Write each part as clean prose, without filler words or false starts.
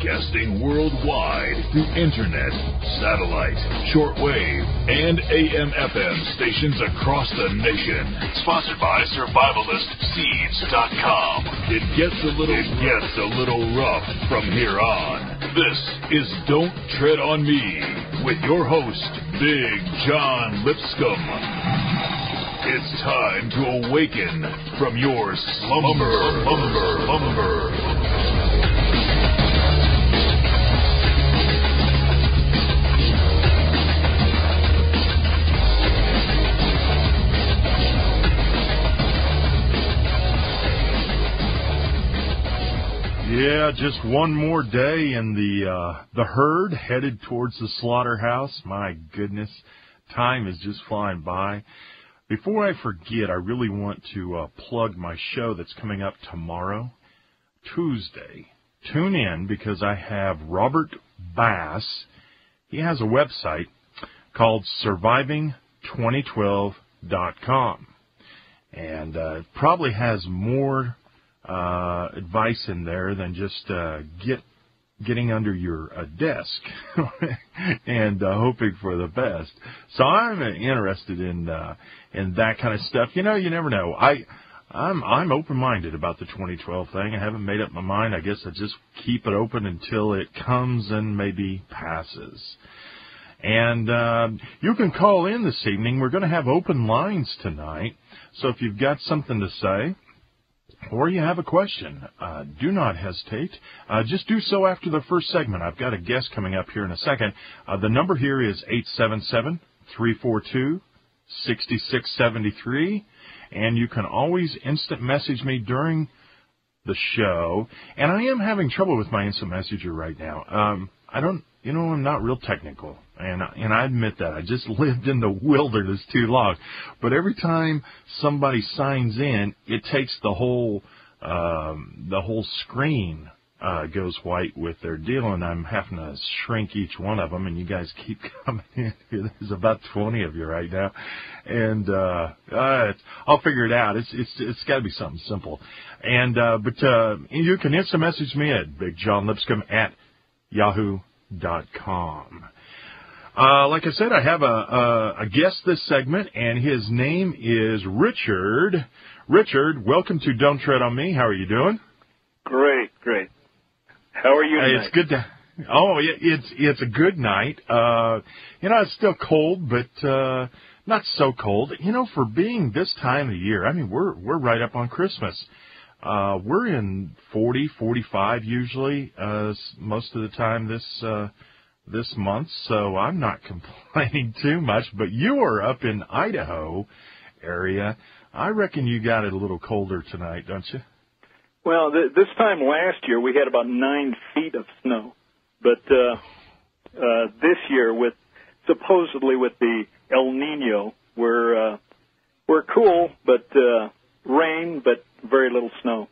Broadcasting worldwide through internet, satellite, shortwave, and AM/FM stations across the nation. Sponsored by SurvivalistSeeds.com. It gets a little rough from here on. This is Don't Tread on Me with your host, Big John Lipscom. It's time to awaken from your slumber. Yeah, just one more day and the herd headed towards the slaughterhouse. My goodness, time is just flying by. Before I forget, I really want to plug my show that's coming up tomorrow, Tuesday. Tune in because I have Robert Bass. He has a website called surviving2012.com. And it probably has more advice in there than just getting under your desk and hoping for the best. So I'm interested in that kind of stuff. You know, you never know. I'm open-minded about the 2012 thing. I haven't made up my mind. I guess I just keep it open until it comes and maybe passes. And you can call in this evening. We're going to have open lines tonight. So if you've got something to say, or you have a question, do not hesitate. Just do so after the first segment. I've got a guest coming up here in a second. The number here is 877-342-6673, and you can always instant message me during the show. And I am having trouble with my instant messenger right now. I'm not real technical, and I admit that. I just lived in the wilderness too long. But every time somebody signs in, it takes the whole screen goes white with their deal, and I'm having to shrink each one of them, and you guys keep coming in here. There's about 20 of you right now, and I'll figure it out. It's got to be something simple. And but you can instant message me at BigJohnLipscom@yahoo.com. Like I said, I have a guest this segment, and his name is Richard. Richard, welcome to Don't Tread on Me. How are you doing? Great. How are you tonight? It's good to. Oh, it's a good night. It's still cold, but not so cold. For being this time of the year, I mean, we're right up on Christmas. We're in 40, 45 usually most of the time this month, so I'm not complaining too much. But you are up in Idaho area. I reckon you got it a little colder tonight, don't you? Well, this time last year we had about 9 feet of snow, but this year, supposedly with the El Nino, we're cool, but rain, but very little snow.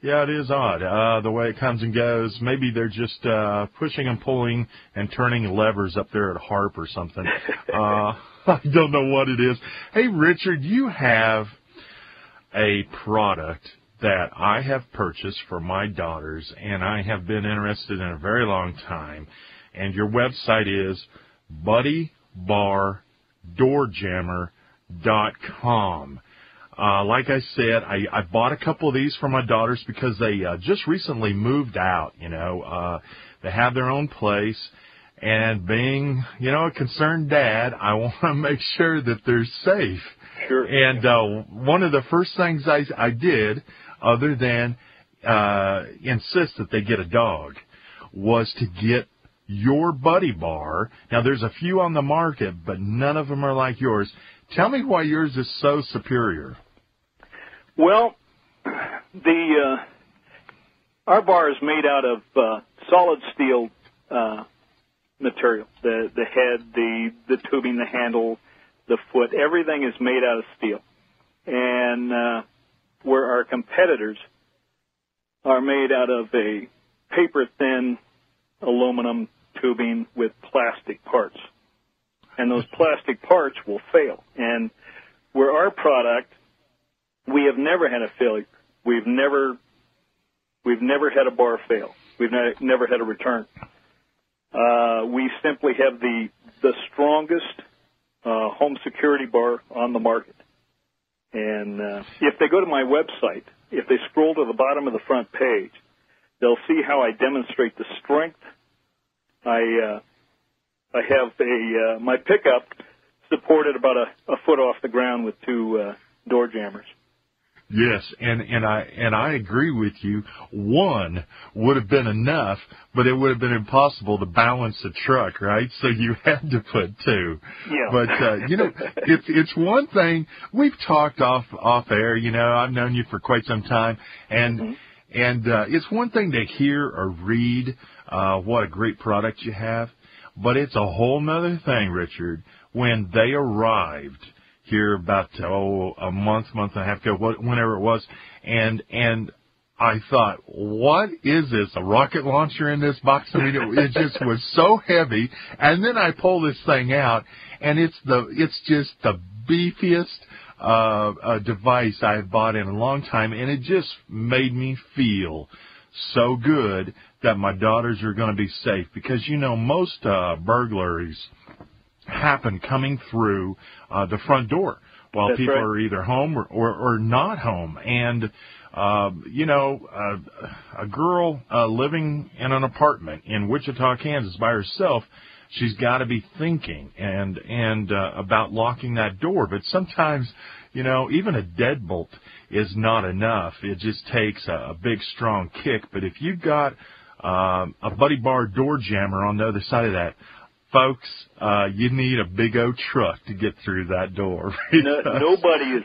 Yeah, it is odd, the way it comes and goes. Maybe they're just pushing and pulling and turning levers up there at Harp or something. I don't know what it is. Hey, Richard, you have a product that I have purchased for my daughters, and I have been interested in a very long time. And your website is BuddyBarDoorJammer.com. Like I said, I bought a couple of these for my daughters because they just recently moved out, they have their own place, and being, a concerned dad, I want to make sure that they're safe. Sure. And one of the first things I did, other than insist that they get a dog, was to get your BuddyBar. Now, there's a few on the market, but none of them are like yours. Tell me why yours is so superior. Well, our bar is made out of solid steel material. The head, the tubing, the handle, the foot, everything is made out of steel. And where our competitors are made out of a paper-thin aluminum tubing with plastic parts. And those plastic parts will fail. And where our product, we have never had a failure. We've never had a bar fail. We've never had a return. We simply have the strongest home security bar on the market. And if they go to my website, if they scroll to the bottom of the front page, they'll see how I demonstrate the strength. I have my pickup supported about a foot off the ground with two door jammers. Yes, and I agree with you. One would have been enough, but it would have been impossible to balance a truck, right? So you had to put two. Yeah. But it's one thing we've talked off air. I've known you for quite some time, and it's one thing to hear or read what a great product you have, but it's a whole nother thing, Richard, when they arrived here about a month and a half ago, whenever it was, and I thought, what is this? A rocket launcher in this box? I mean, it just was so heavy. And then I pull this thing out, and it's just the beefiest device I've bought in a long time, and it just made me feel so good that my daughters are going to be safe, because most burglaries happen coming through the front door while That's people right. are either home or not home. And, a girl living in an apartment in Wichita, Kansas by herself, she's got to be thinking and about locking that door. But sometimes, even a deadbolt is not enough. It just takes a big, strong kick. But if you've got a BuddyBar door jammer on the other side of that, folks, you need a big old truck to get through that door. Nobody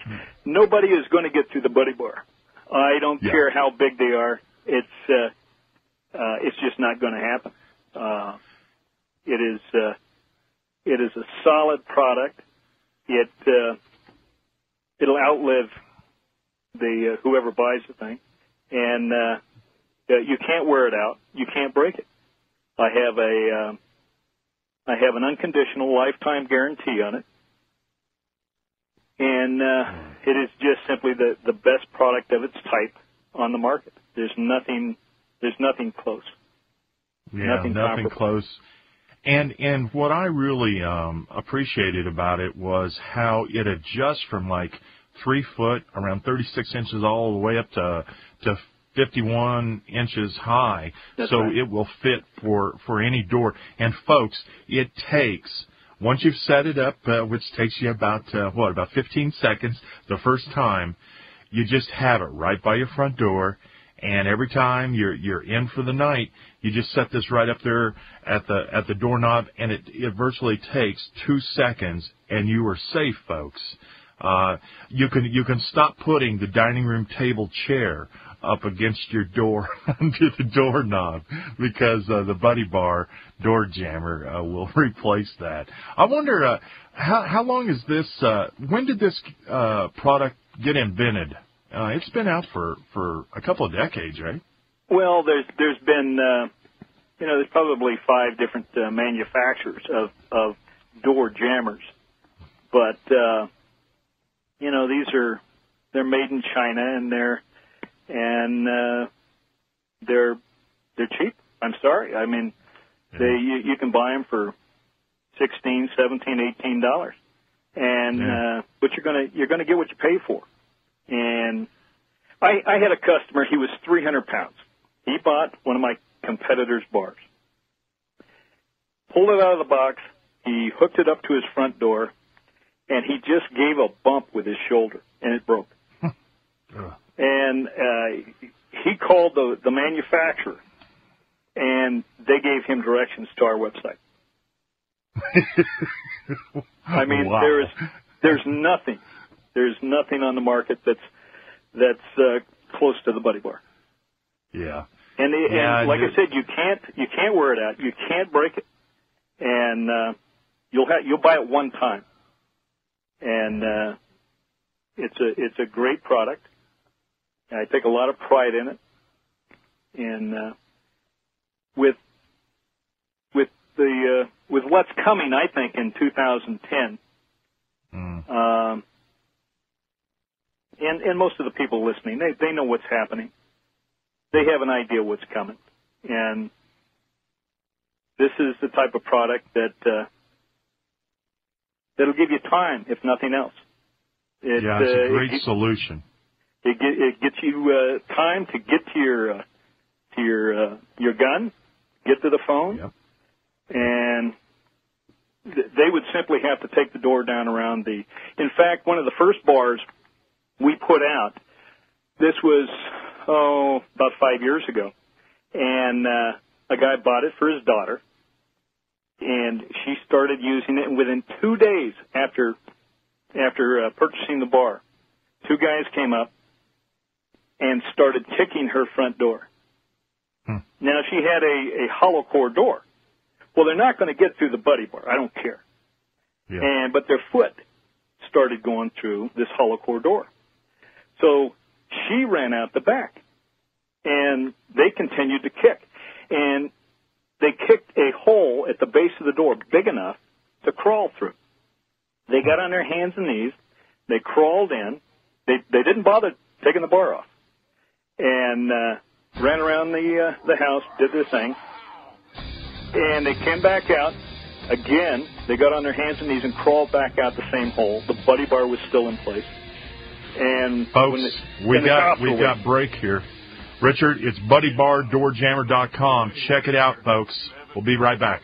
is going to get through the BuddyBar. I don't care how big they are. It's just not going to happen. It is a solid product. It'll outlive the whoever buys the thing, and you can't wear it out. You can't break it. I have an unconditional lifetime guarantee on it, and it is just simply the best product of its type on the market. There's nothing close. Yeah, nothing close. And what I really appreciated about it was how it adjusts from like 3 foot, around 36 inches, all the way up to 51 inches high. That's so right. It will fit for any door. And folks, it takes, once you've set it up, which takes you about 15 seconds the first time, you just have it right by your front door. And every time you're in for the night, you just set this right up there at the doorknob, and it virtually takes 2 seconds, and you are safe, folks. You can stop putting the dining room table chair up against your door under the doorknob, because the BuddyBar door jammer will replace that. I wonder how long is this? When did this product get invented? It's been out for a couple of decades, right? Well, there's been there's probably 5 different manufacturers of door jammers, but they're made in China, and they're cheap. I'm sorry. I mean, you can buy them for $16, $17, $18, and but you're gonna get what you pay for. And I had a customer. He was 300 pounds. He bought one of my competitors' bars, pulled it out of the box. He hooked it up to his front door, and he just gave a bump with his shoulder, and it broke. And he called the manufacturer, and they gave him directions to our website. I mean, wow. there's nothing on the market that's close to the BuddyBar. Yeah. And like I said, you can't wear it out. You can't break it, and you'll buy it one time, and it's a great product. I take a lot of pride in it, and with what's coming, I think in 2010, and most of the people listening, they know what's happening. They have an idea what's coming, And this is the type of product that that'll give you time, if nothing else. It's a great solution. It gets you time to get to your gun, get to the phone, yep. And they would simply have to take the door down around the. In fact, one of the first bars we put out, this was about 5 years ago, and a guy bought it for his daughter, and she started using it, and within 2 days after purchasing the bar, 2 guys came up and started kicking her front door. Now, she had a hollow core door. Well, they're not going to get through the BuddyBar. I don't care. Yeah. But their foot started going through this hollow core door. So she ran out the back, and they continued to kick. And they kicked a hole at the base of the door big enough to crawl through. They got on their hands and knees. They crawled in. They didn't bother taking the bar off. And ran around the house, did their thing. And they came back out. Again, they got on their hands and knees and crawled back out the same hole. The BuddyBar was still in place. And folks, we got break here. Richard, it's BuddyBarDoorJammer.com. Check it out, folks. We'll be right back.